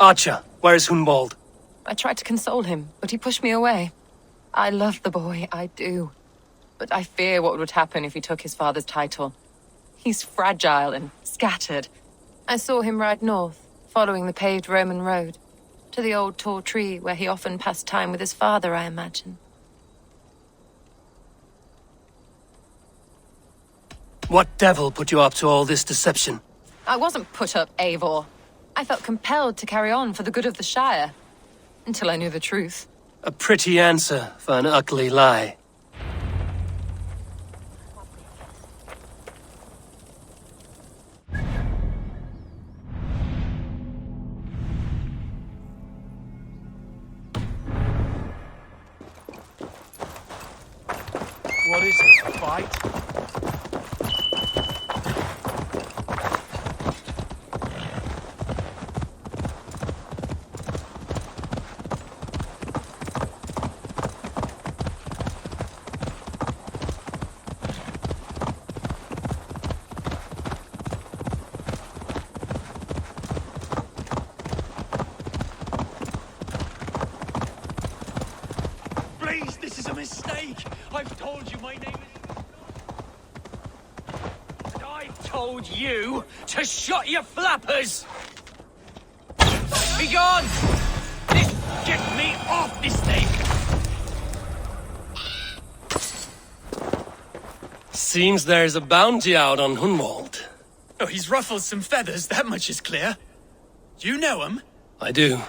Archer, where is Hunwald? I tried to console him, but he pushed me away. I love the boy, I do. But I fear what would happen if he took his father's title. He's fragile and scattered. I saw him ride north, following the paved Roman road. To the old tall tree where he often passed time with his father, I imagine. What devil put you up to all this deception? I wasn't put up, Eivor. I felt compelled to carry on for the good of the Shire. Until I knew the truth. A pretty answer for an ugly lie. What is it, a fight? Please, this is a mistake! I've told you my name is... And I've told you to shut your flappers! Be gone! Get me off this thing! Seems there's a bounty out on Hunwald. Oh, he's ruffled some feathers, that much is clear. Do you know him? I do.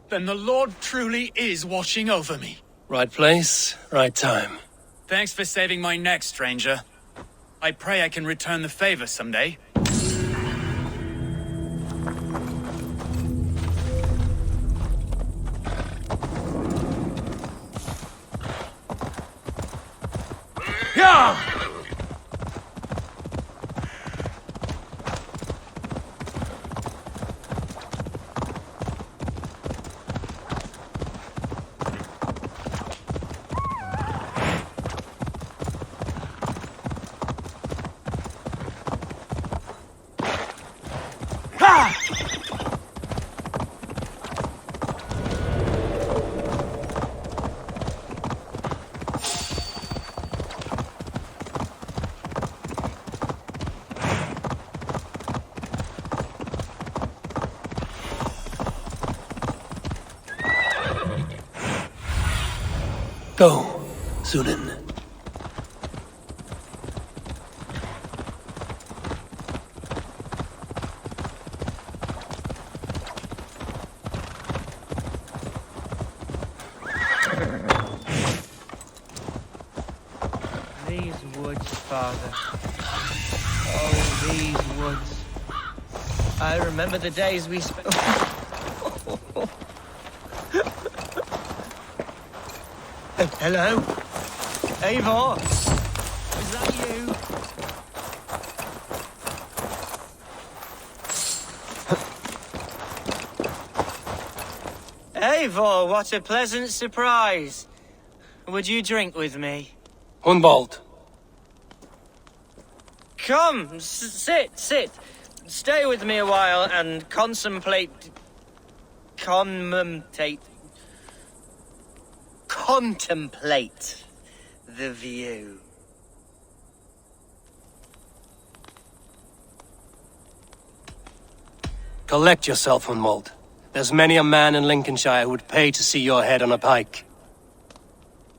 Then the Lord truly is watching over me. Right place, right time. Thanks for saving my neck, stranger. I pray I can return the favor someday. Yeah! Go, Sunan. These woods, Father. Oh, these woods. I remember the days we spent... Hello? Eivor? Is that you? Eivor, what a pleasant surprise. Would you drink with me? Hunwald. Come, sit. Stay with me a while and contemplate the view. Collect yourself, Hunwald. There's many a man in Lincolnshire who would pay to see your head on a pike.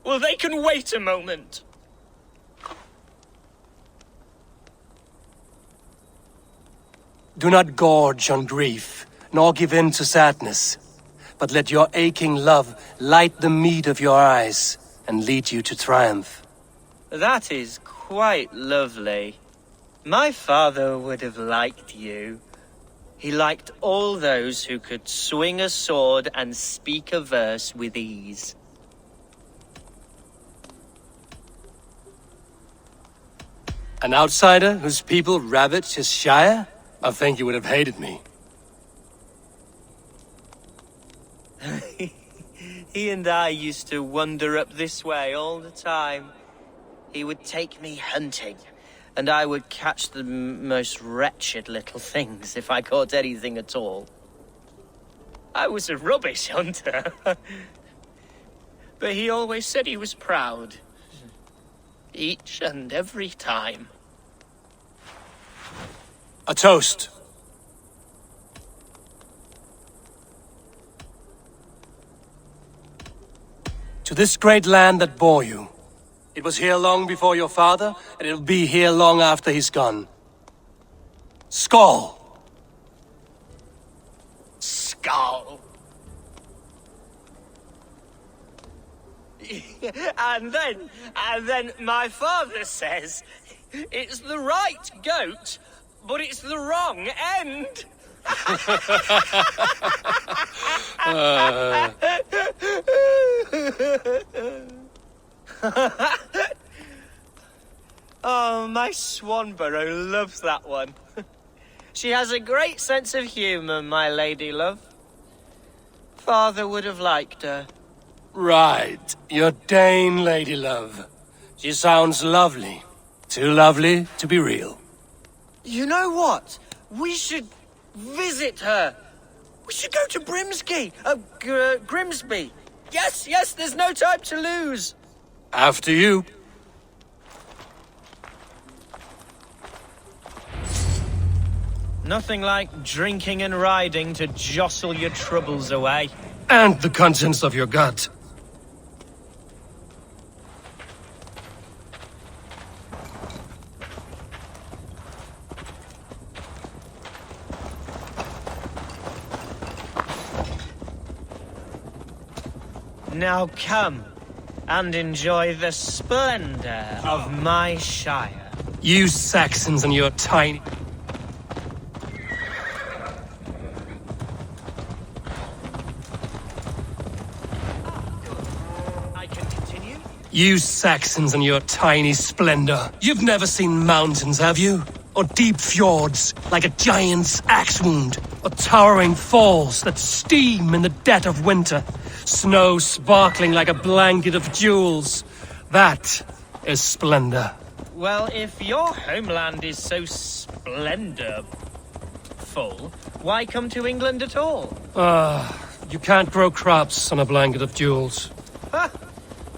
Well, they can wait a moment. Do not gorge on grief, nor give in to sadness, but let your aching love light the mead of your eyes and lead you to triumph. That is quite lovely. My father would have liked you. He liked all those who could swing a sword and speak a verse with ease. An outsider whose people ravaged his shire? I think you would have hated me. He and I used to wander up this way all the time. He would take me hunting, and I would catch the most wretched little things if I caught anything at all. I was a rubbish hunter. But he always said he was proud. Each and every time. A toast. To this great land that bore you. It was here long before your father, and it'll be here long after he's gone. Skull! Skull. And then my father says, it's the right goat, but it's the wrong end. Oh, my Swanborough loves that one. She has a great sense of humour, my lady love. Father would have liked her. Right, your Dane lady love. She sounds lovely. Too lovely to be real. You know what? We should visit her. We should go to Grimsby. Yes, there's no time to lose. After you. Nothing like drinking and riding to jostle your troubles away. And the contents of your gut. Now come and enjoy the splendor of my shire. You Saxons and your tiny... I can continue? You Saxons and your tiny splendor. You've never seen mountains, have you? Or deep fjords, like a giant's axe wound. Or towering falls that steam in the dead of winter. Snow sparkling like a blanket of jewels. That is splendor. Well, if your homeland is so splendorful, why come to England at all? You can't grow crops on a blanket of jewels. Ha!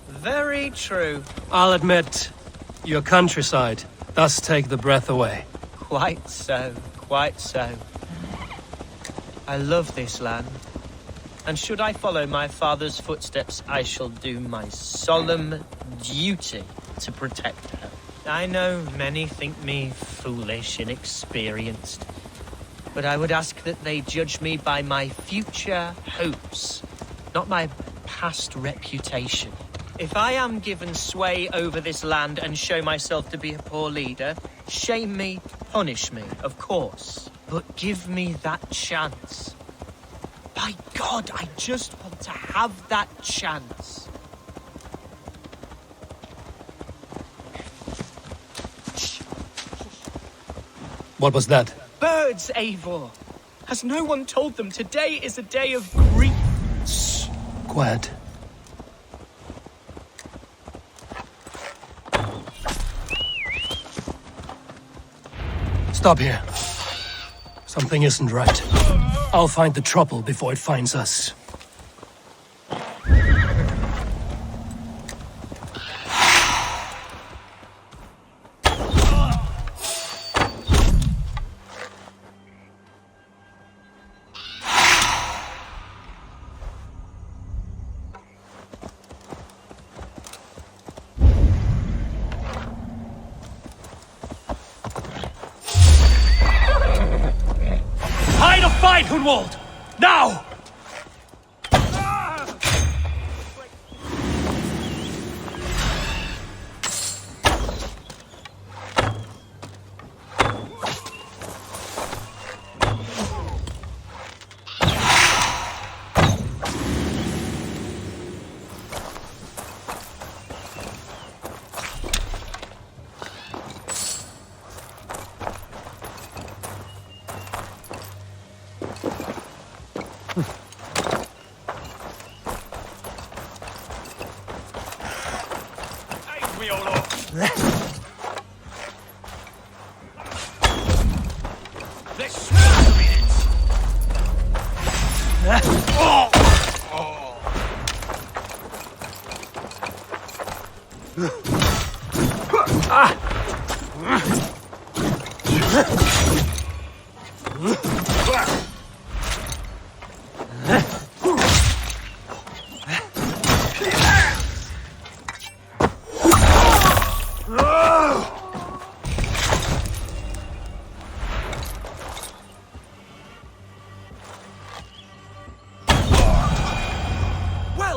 Very true. I'll admit, your countryside does take the breath away. Quite so, quite so. I love this land. And should I follow my father's footsteps, I shall do my solemn duty to protect her. I know many think me foolish, inexperienced, but I would ask that they judge me by my future hopes, not my past reputation. If I am given sway over this land and show myself to be a poor leader, shame me, punish me, of course, but give me that chance. By God, I just want to have that chance. What was that? Birds, Eivor. Has no one told them today is a day of grief? Shh. Quiet. Stop here. Something isn't right. I'll find the trouble before it finds us. Fight, Hunwald! Now! Let's smash them in it! Well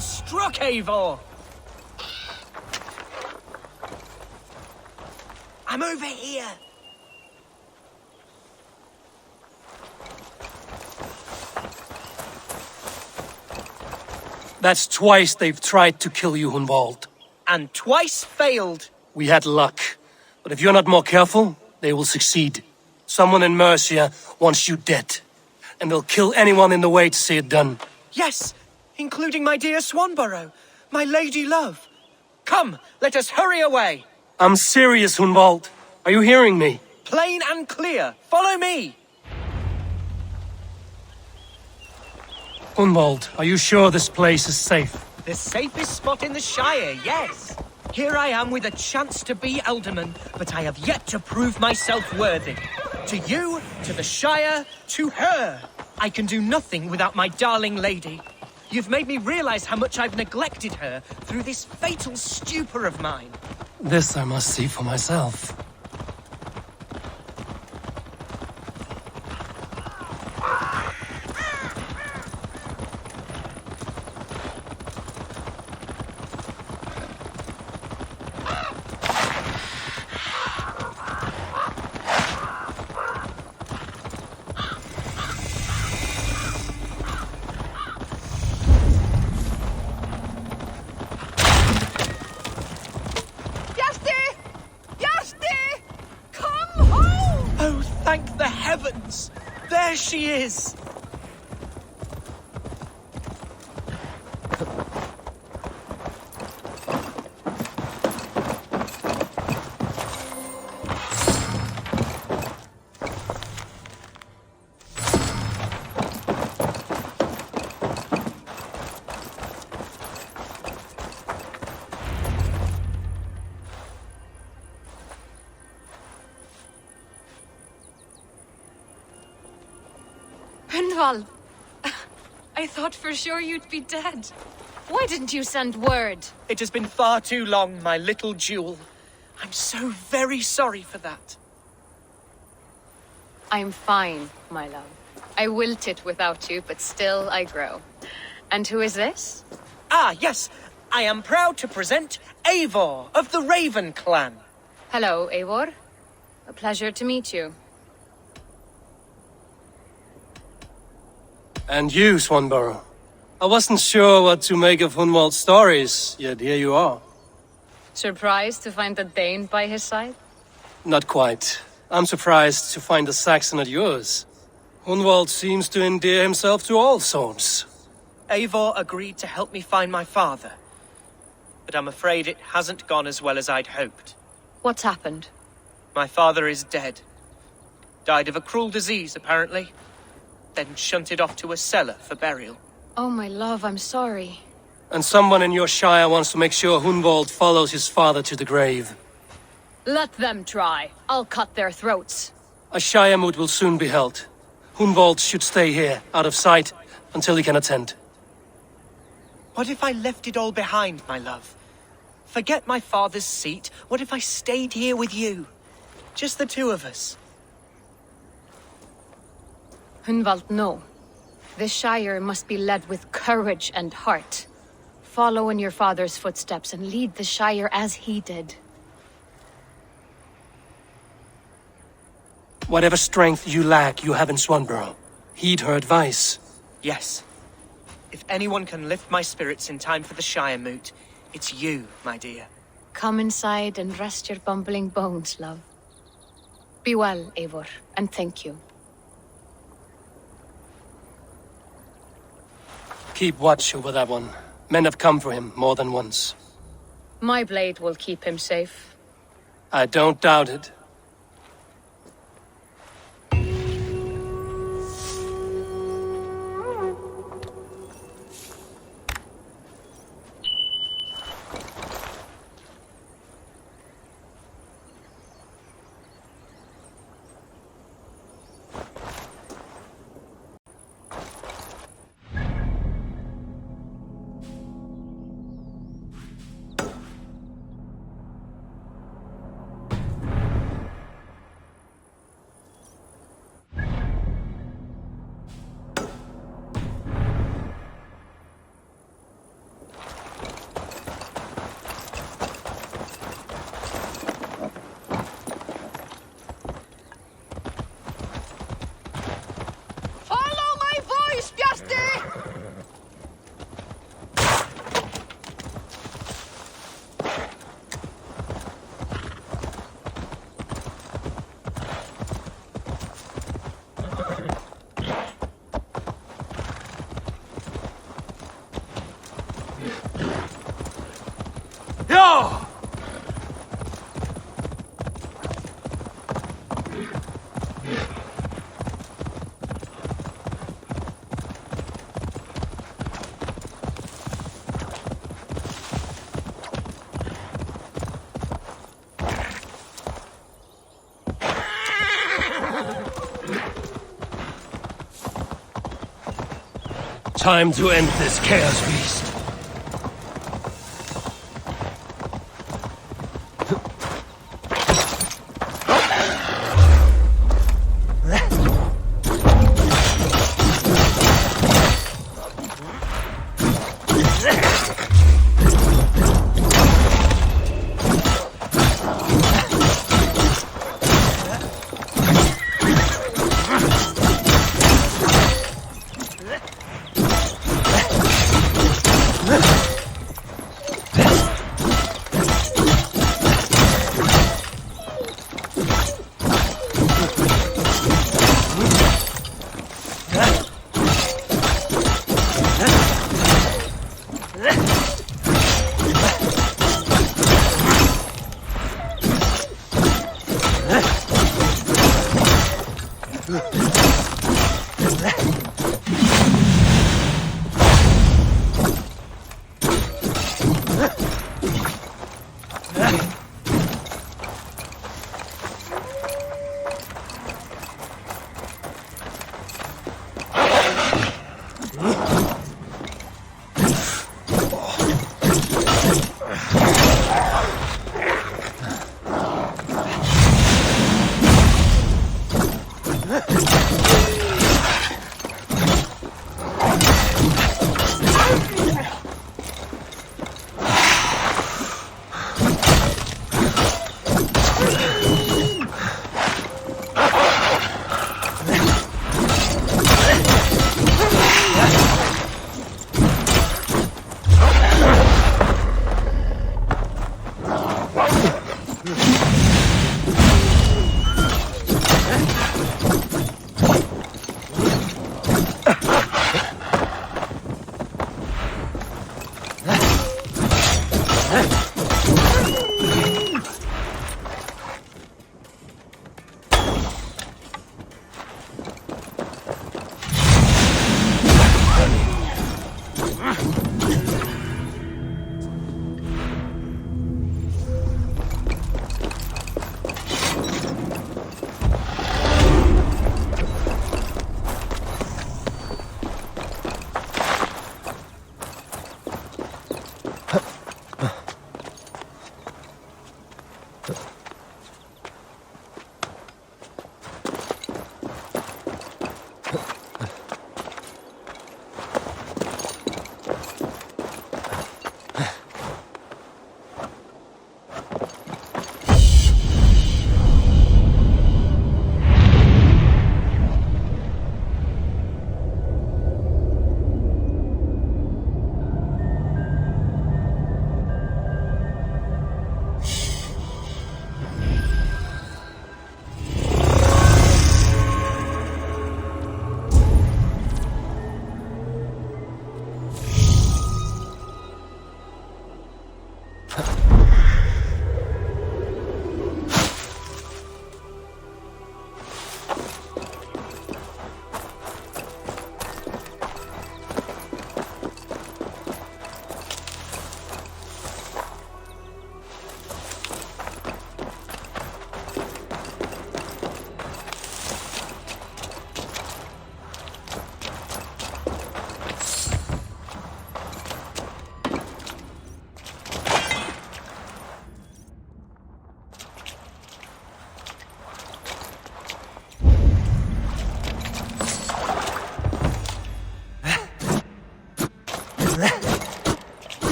struck, Eivor! I'm over here. That's twice they've tried to kill you, Hunwald. And twice failed. We had luck. But if you're not more careful, they will succeed. Someone in Mercia wants you dead. And they'll kill anyone in the way to see it done. Yes, including my dear Swanborough, my lady love. Come, let us hurry away. I'm serious, Hunwald. Are you hearing me? Plain and clear. Follow me. Hunwald, are you sure this place is safe? The safest spot in the Shire, yes. Here I am with a chance to be Alderman, but I have yet to prove myself worthy. To you, to the Shire, to her. I can do nothing without my darling lady. You've made me realize how much I've neglected her through this fatal stupor of mine. This I must see for myself. Thank the heavens! There she is! Hunwald, I thought for sure you'd be dead. Why didn't you send word? It has been far too long, my little jewel. I'm so very sorry for that. I'm fine, my love. I wilted without you, but still I grow. And who is this? Ah, yes. I am proud to present Eivor of the Raven clan. Hello, Eivor. A pleasure to meet you. And you, Swanborough. I wasn't sure what to make of Hunwald's stories, yet here you are. Surprised to find a Dane by his side? Not quite. I'm surprised to find a Saxon at yours. Hunwald seems to endear himself to all sorts. Eivor agreed to help me find my father. But I'm afraid it hasn't gone as well as I'd hoped. What's happened? My father is dead. Died of a cruel disease, apparently. Then shunted off to a cellar for burial. Oh, my love, I'm sorry. And someone in your shire wants to make sure Hunwald follows his father to the grave. Let them try. I'll cut their throats. A shire moot will soon be held. Hunwald should stay here, out of sight, until he can attend. What if I left it all behind, my love? Forget my father's seat. What if I stayed here with you? Just the two of us. Hunwald, no. This Shire must be led with courage and heart. Follow in your father's footsteps and lead the Shire as he did. Whatever strength you lack, you have in Swanborough. Heed her advice. Yes. If anyone can lift my spirits in time for the Shire moot, it's you, my dear. Come inside and rest your bumbling bones, love. Be well, Eivor, and thank you. Keep watch over that one. Men have come for him more than once. My blade will keep him safe. I don't doubt it. Time to end this chaos beast.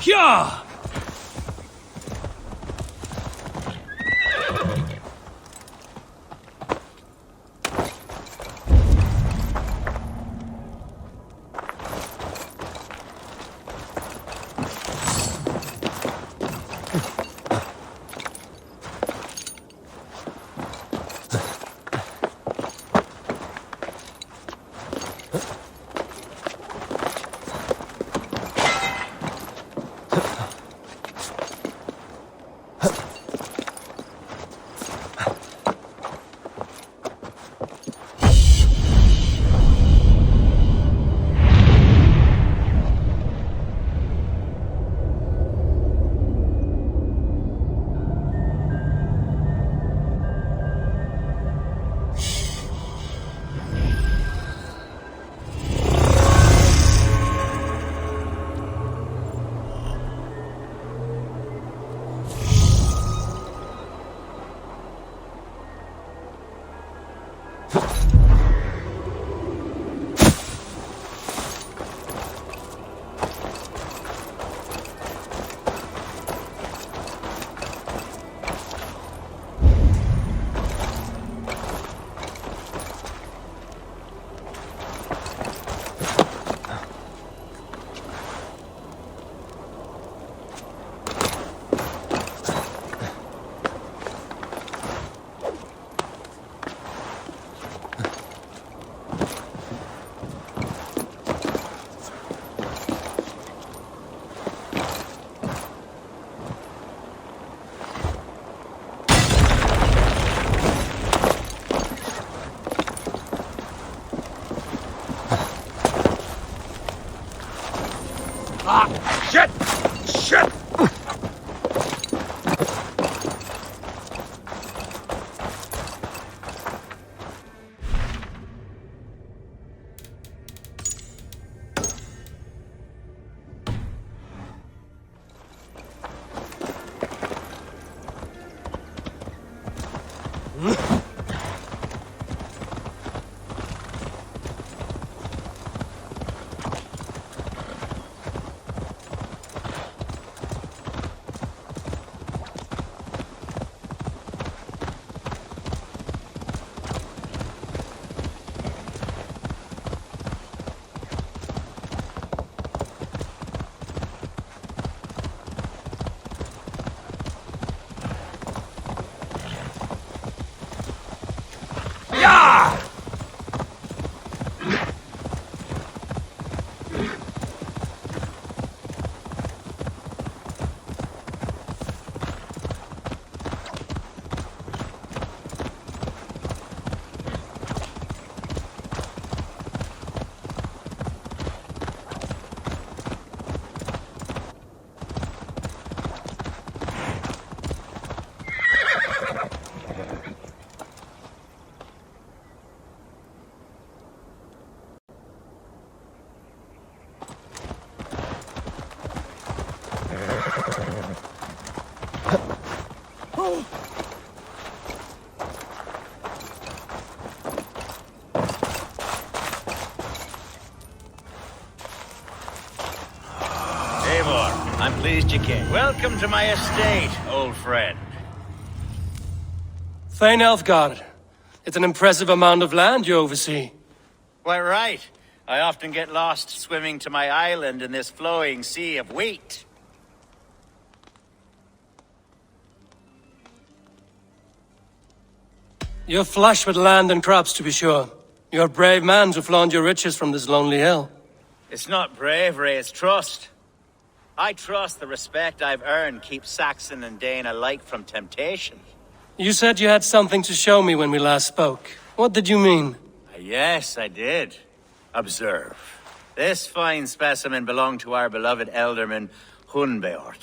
Yeah! Shit! Shit! I'm pleased you came. Welcome to my estate, old friend. Thane Elfgard. It's an impressive amount of land you oversee. Quite right. I often get lost swimming to my island in this flowing sea of wheat. You're flush with land and crops, to be sure. You're a brave man to flaunt your riches from this lonely hill. It's not bravery, it's trust. I trust the respect I've earned keeps Saxon and Dane alike from temptation. You said you had something to show me when we last spoke. What did you mean? Yes, I did. Observe. This fine specimen belonged to our beloved Elderman Hunbeort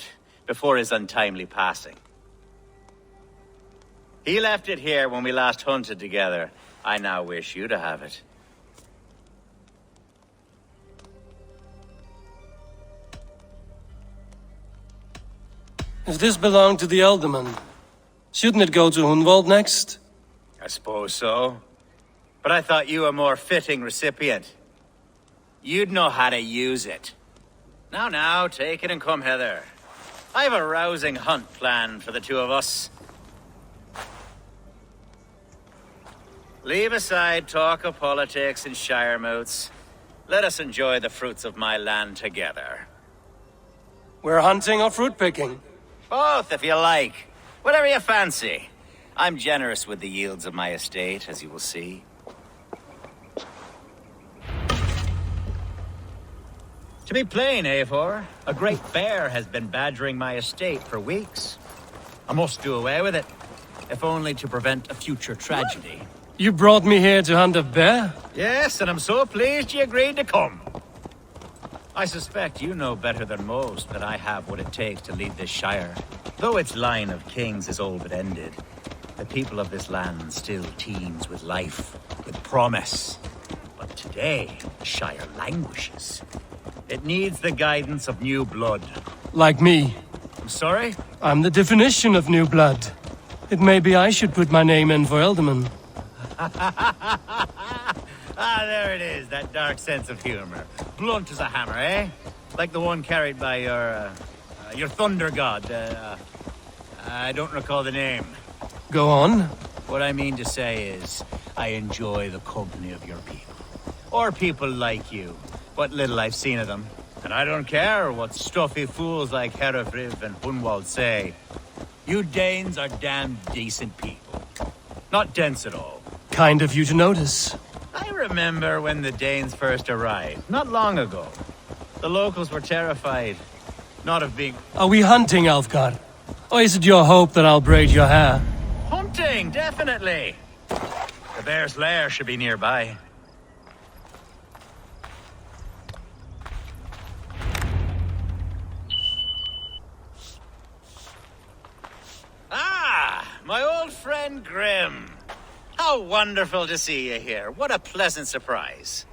before his untimely passing. He left it here when we last hunted together. I now wish you to have it. If this belonged to the Elderman, shouldn't it go to Hunwald next? I suppose so. But I thought you a more fitting recipient. You'd know how to use it. Now, take it and come hither. I have a rousing hunt planned for the two of us. Leave aside talk of politics and shire moots. Let us enjoy the fruits of my land together. We're hunting or fruit picking? Both, if you like. Whatever you fancy. I'm generous with the yields of my estate, as you will see. To be plain, Eivor, a great bear has been badgering my estate for weeks. I must do away with it, if only to prevent a future tragedy. You brought me here to hunt a bear? Yes, and I'm so pleased you agreed to come. I suspect you know better than most that I have what it takes to lead this shire. Though its line of kings is all but ended, the people of this land still teems with life, with promise. But today, the shire languishes. It needs the guidance of new blood. Like me. I'm sorry? I'm the definition of new blood. It may be I should put my name in for Elderman. There it is, that dark sense of humor. Blunt as a hammer, eh? Like the one carried by your thunder god. I don't recall the name. Go on. What I mean to say is, I enjoy the company of your people. Or people like you. What little I've seen of them. And I don't care what stuffy fools like Herefriv and Hunwald say. You Danes are damn decent people. Not dense at all. Kind of you to notice. I remember when the Danes first arrived, not long ago. The locals were terrified, not of being... Are we hunting, Alfgar? Or is it your hope that I'll braid your hair? Hunting, definitely. The bear's lair should be nearby. Ah, my old friend Grim. How wonderful to see you here. What a pleasant surprise.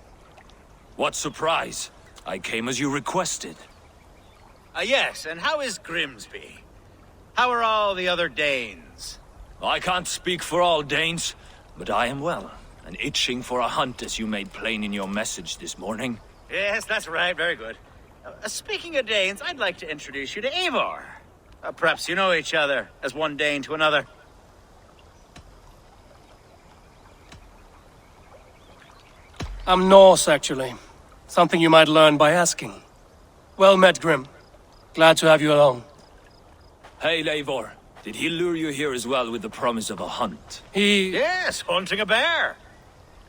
What surprise? I came as you requested. Yes, and how is Grimsby? How are all the other Danes? I can't speak for all Danes, but I am well, and itching for a hunt as you made plain in your message this morning. Yes, that's right. Very good. Speaking of Danes, I'd like to introduce you to Eivor. Perhaps you know each other, as one Dane to another. I'm Norse, actually. Something you might learn by asking. Well met, Grim. Glad to have you along. Hey, Eivor. Did he lure you here as well with the promise of a hunt? Yes, hunting a bear.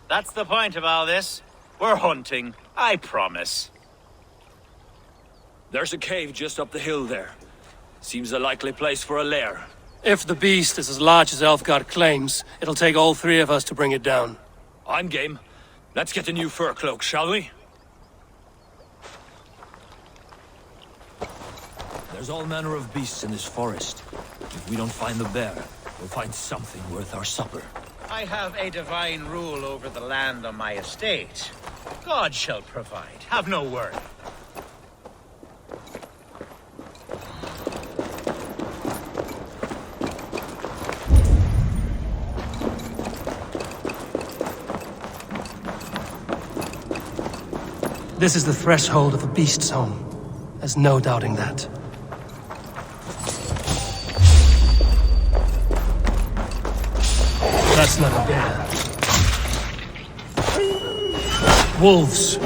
That's the point of all this. We're hunting, I promise. There's a cave just up the hill there. Seems a likely place for a lair. If the beast is as large as Elfgard claims, it'll take all three of us to bring it down. I'm game. Let's get a new fur cloak, shall we? There's all manner of beasts in this forest. If we don't find the bear, we'll find something worth our supper. I have a divine rule over the land on my estate. God shall provide. Have no worry. This is the threshold of the beast's home. There's no doubting that. That's not a bear. Wolves.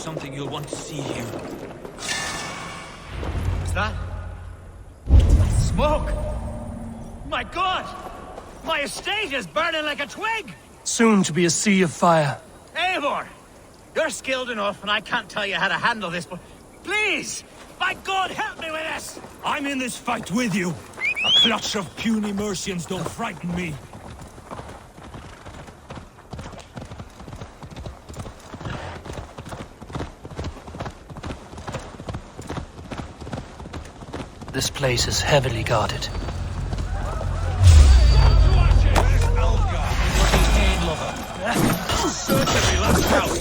something you'll want to see here. Is that smoke? My God! My estate is burning like a twig! Soon to be a sea of fire. Eivor! You're skilled enough, and I can't tell you how to handle this, but please! By God, help me with this! I'm in this fight with you. A clutch of puny Mercians don't frighten me. This place is heavily guarded. Search every last house.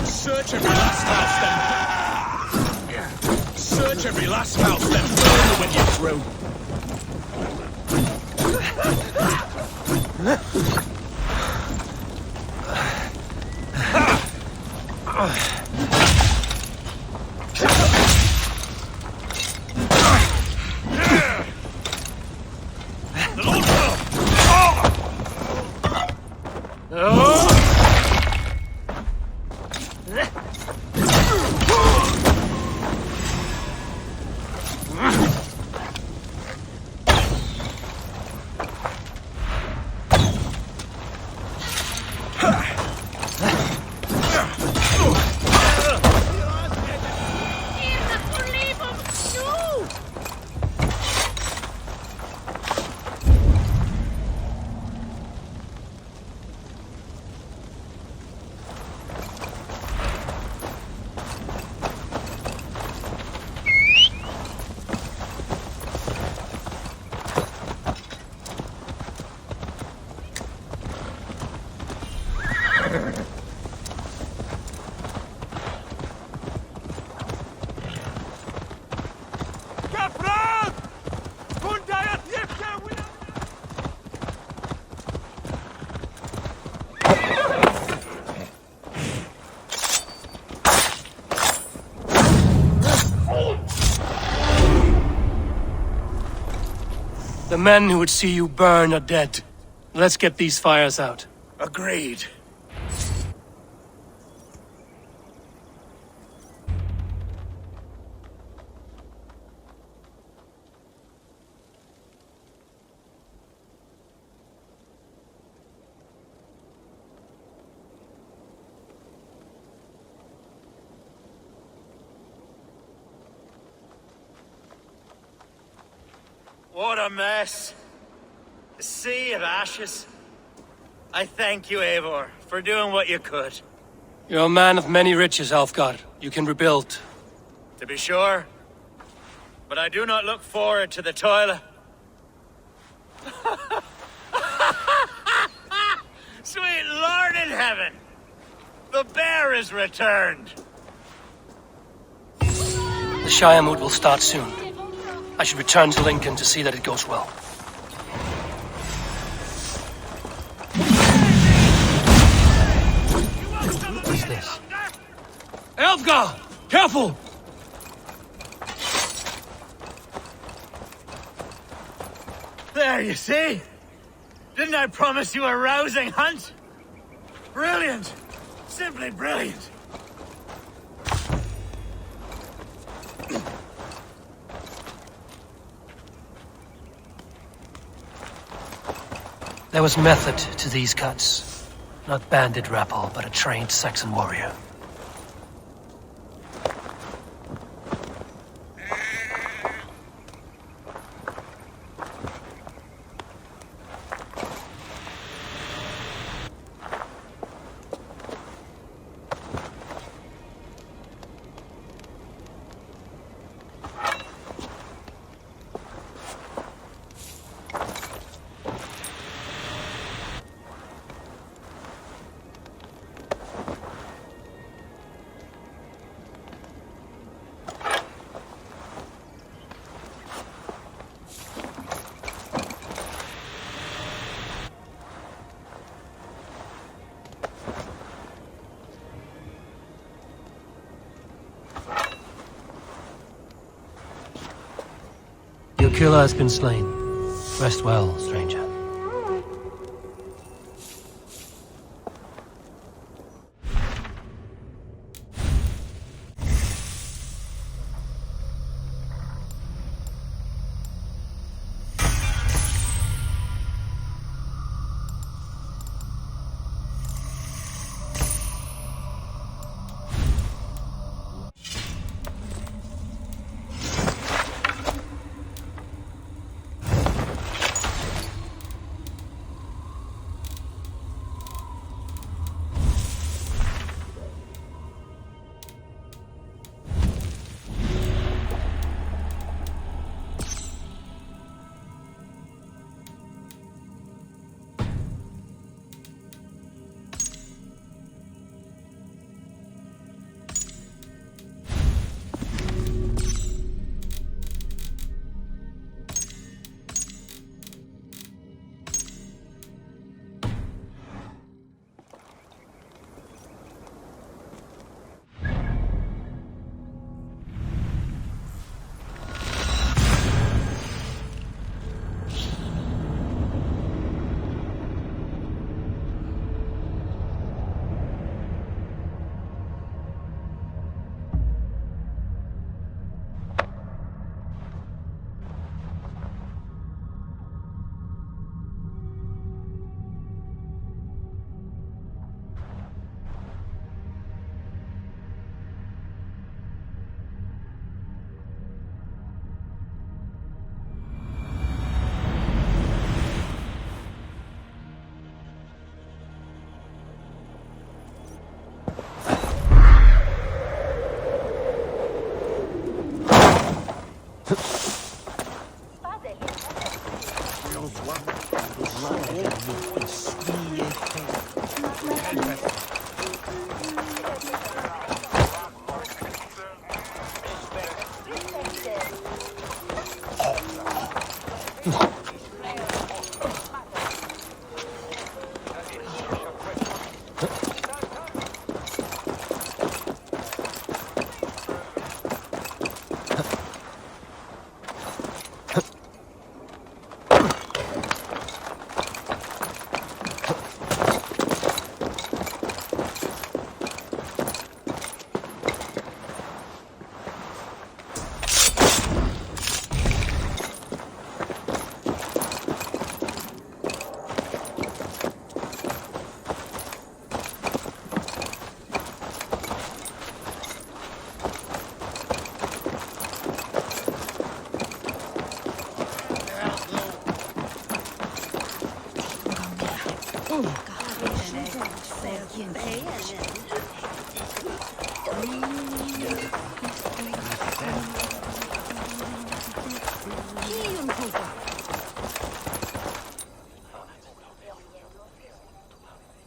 Search every last house, then. Search every last house, then burn when you're through. The men who would see you burn are dead. Let's get these fires out. Agreed. What a mess. A sea of ashes. I thank you, Eivor, for doing what you could. You're a man of many riches, Alfgar. You can rebuild. To be sure. But I do not look forward to the toil. Sweet Lord in heaven! The bear is returned! The Shire mood will start soon. I should return to Lincoln to see that it goes well. What's this? Alfgar! Careful! There, you see? Didn't I promise you a rousing hunt? Brilliant! Simply brilliant! There was method to these cuts. Not bandit rabble, but a trained Saxon warrior. Your killer has been slain. Rest well, stranger.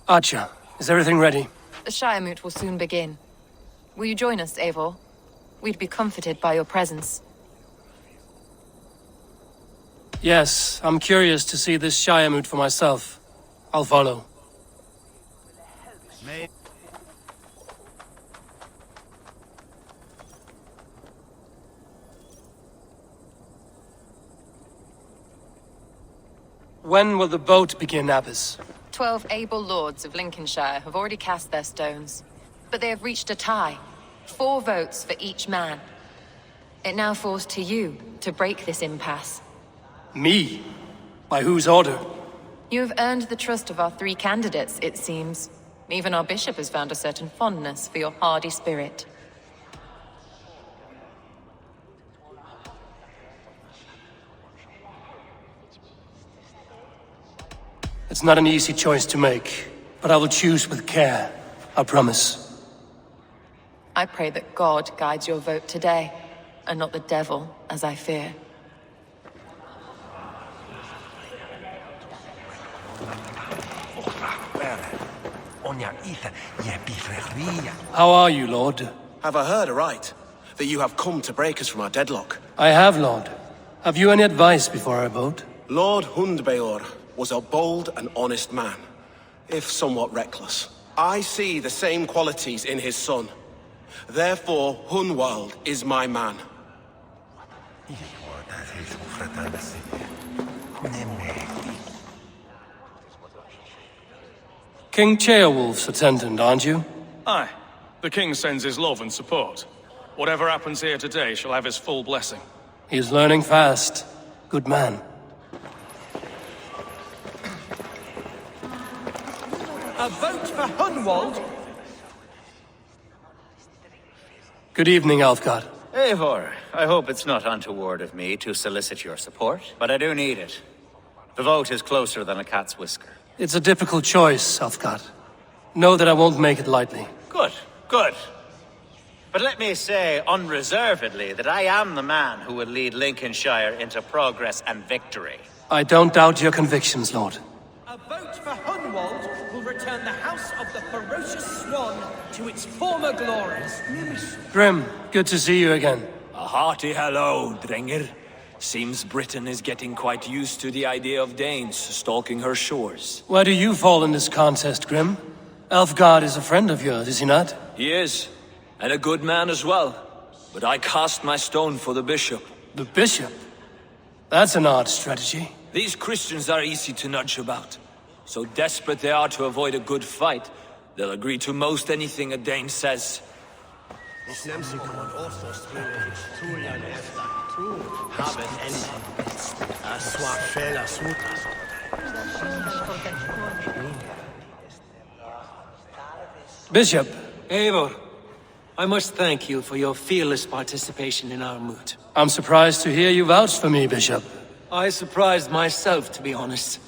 Archer, is everything ready? The Shire Moot will soon begin. Will you join us, Eivor? We'd be comforted by your presence. Yes, I'm curious to see this Shire Moot for myself. I'll follow. When will the boat begin, Abbess? 12 able lords of Lincolnshire have already cast their stones, but they have reached a tie. 4 votes for each man. It now falls to you to break this impasse. Me? By whose order? You have earned the trust of our 3 candidates, it seems. Even our bishop has found a certain fondness for your hardy spirit. It's not an easy choice to make, but I will choose with care. I promise. I pray that God guides your vote today, and not the devil, as I fear. How are you, Lord? Have I heard aright? That you have come to break us from our deadlock? I have, Lord. Have you any advice before I vote? Lord Hundbeor was a bold and honest man, if somewhat reckless. I see the same qualities in his son. Therefore, Hunwald is my man. King Ceolwulf's attendant, aren't you? Aye. The king sends his love and support. Whatever happens here today shall have his full blessing. He's learning fast. Good man. A vote for Hunwald? Good evening, Alfgard. Eivor, I hope it's not untoward of me to solicit your support, but I do need it. The vote is closer than a cat's whisker. It's a difficult choice, Alfgard. Know that I won't make it lightly. Good, good. But let me say unreservedly that I am the man who will lead Lincolnshire into progress and victory. I don't doubt your convictions, Lord. A vote for Hunwald will return the House of the Ferocious Swan to its former glories. Grim, good to see you again. A hearty hello, Drenger. Seems Britain is getting quite used to the idea of Danes stalking her shores. Where do you fall in this contest, Grim? Alfgard is a friend of yours, is he not? He is, and a good man as well. But I cast my stone for the bishop. The bishop? That's an odd strategy. These Christians are easy to nudge about. So desperate they are to avoid a good fight, they'll agree to most anything a Dane says. Bishop. Eivor, I must thank you for your fearless participation in our moot. I'm surprised to hear you vouch for me, Bishop. I surprised myself, to be honest.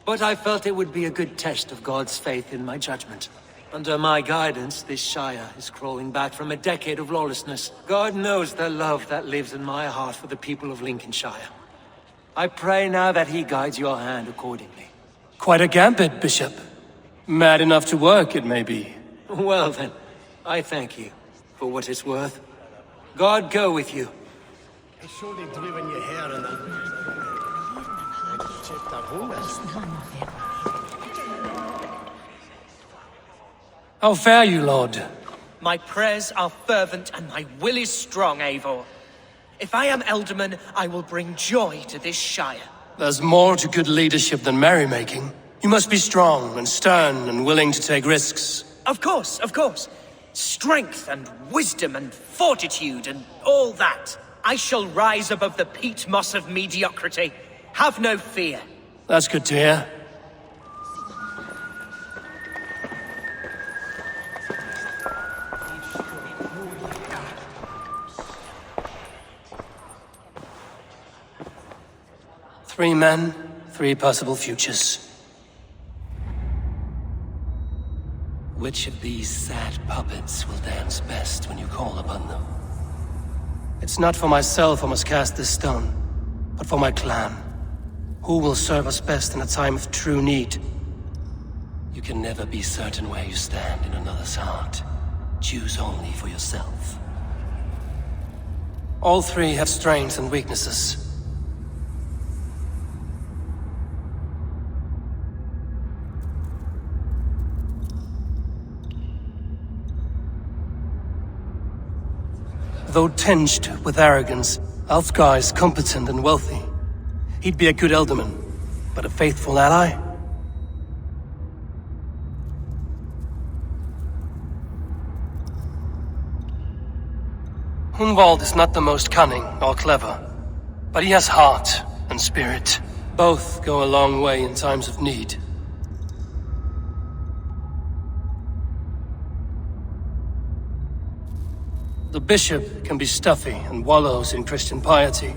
But I felt it would be a good test of God's faith in my judgment. Under my guidance, this Shire is crawling back from a decade of lawlessness. God knows the love that lives in my heart for the people of Lincolnshire. I pray now that he guides your hand accordingly. Quite a gambit, Bishop. Mad enough to work, it may be. Well then, I thank you for what it's worth. God go with you. How fare you, Lord? My prayers are fervent and my will is strong, Eivor. If I am Elderman, I will bring joy to this Shire. There's more to good leadership than merrymaking. You must be strong and stern and willing to take risks. Of course, of course. Strength and wisdom and fortitude and all that. I shall rise above the peat moss of mediocrity. Have no fear. That's good to hear. Three men, three possible futures. Which of these sad puppets will dance best when you call upon them? It's not for myself I must cast this stone, but for my clan. Who will serve us best in a time of true need? You can never be certain where you stand in another's heart. Choose only for yourself. All three have strengths and weaknesses. Though tinged with arrogance, Alfgar is competent and wealthy. He'd be a good Elderman, but a faithful ally? Hunwald is not the most cunning or clever, but he has heart and spirit. Both go a long way in times of need. The bishop can be stuffy and wallows in Christian piety.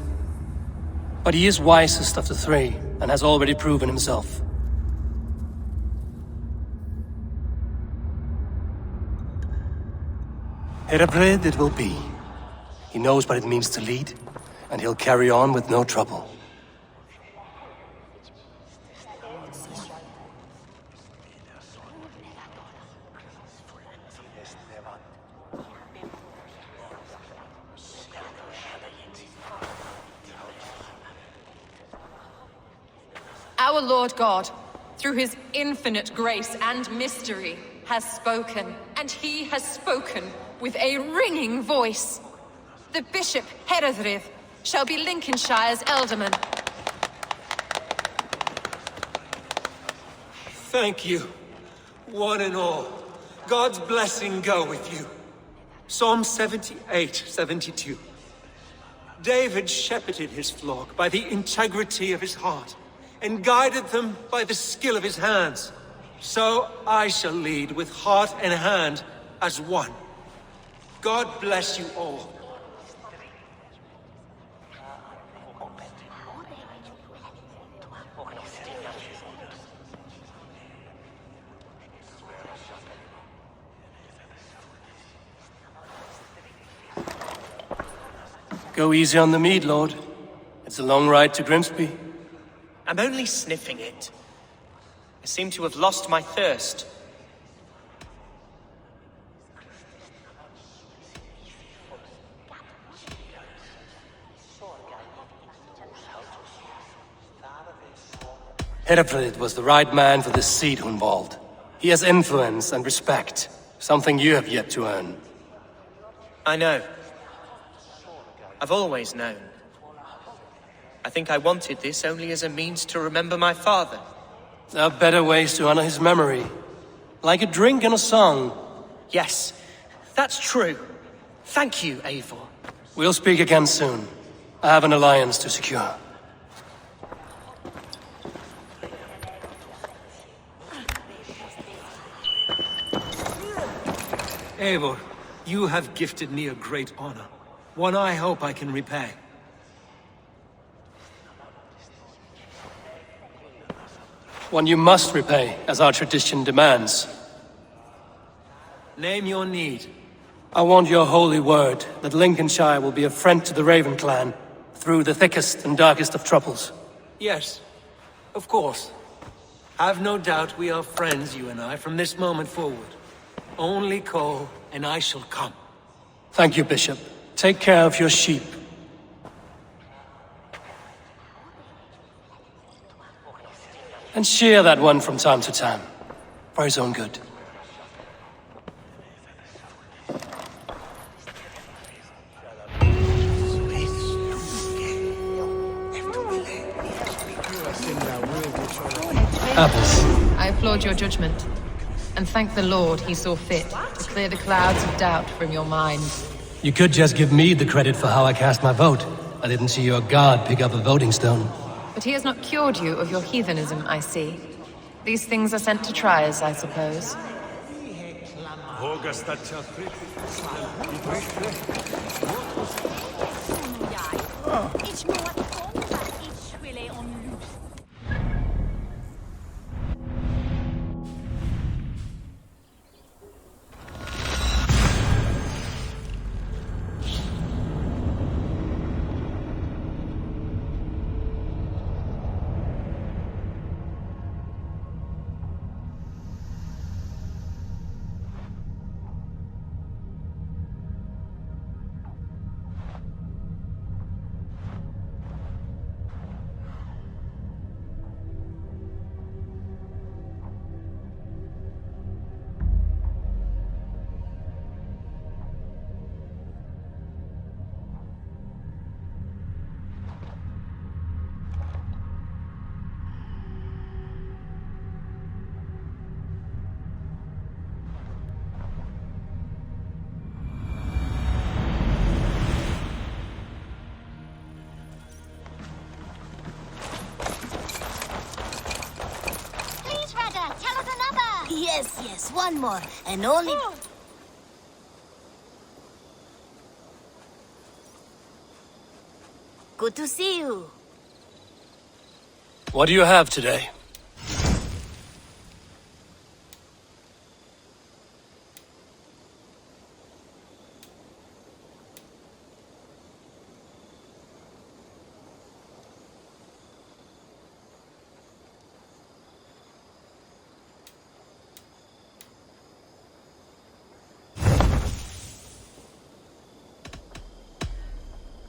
But he is wisest of the three, and has already proven himself. Herabred it will be. He knows what it means to lead, and he'll carry on with no trouble. Our Lord God, through his infinite grace and mystery, has spoken, and he has spoken with a ringing voice. The Bishop Heredrith shall be Lincolnshire's Elderman. Thank you, one and all. God's blessing go with you. Psalm 78, 72. David shepherded his flock by the integrity of his heart, and guided them by the skill of his hands. So I shall lead with heart and hand as one. God bless you all. Go easy on the mead, Lord. It's a long ride to Grimsby. I'm only sniffing it. I seem to have lost my thirst. Hereford was the right man for this seat, Hunwald. He has influence and respect, something you have yet to earn. I know. I've always known. I think I wanted this only as a means to remember my father. There are better ways to honor his memory. Like a drink and a song. Yes, that's true. Thank you, Eivor. We'll speak again soon. I have an alliance to secure. Eivor, you have gifted me a great honor. One I hope I can repay. One you must repay, as our tradition demands. Name your need. I want your holy word that Lincolnshire will be a friend to the Raven clan through the thickest and darkest of troubles. Yes, of course. Have no doubt we are friends, you and I, from this moment forward. Only call, and I shall come. Thank you, Bishop. Take care of your sheep. And shear that one from time to time, for his own good. Apples. I applaud your judgment, and thank the Lord he saw fit to clear the clouds of doubt from your mind. You could just give me the credit for how I cast my vote. I didn't see your guard pick up a voting stone. But he has not cured you of your heathenism, I see. These things are sent to try us, I suppose. Yes, one more, and only... Good to see you. What do you have today?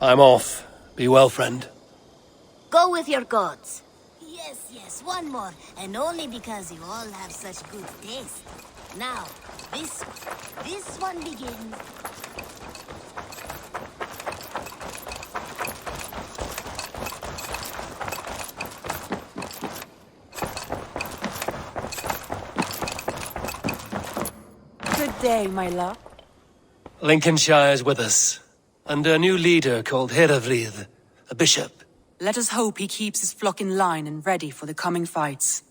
I'm off. Be well, friend. Go with your gods. Yes, one more, and only because you all have such good taste. Now, this one begins. Good day, my love. Lincolnshire's with us, under a new leader called Herefrith, a bishop. Let us hope he keeps his flock in line and ready for the coming fights.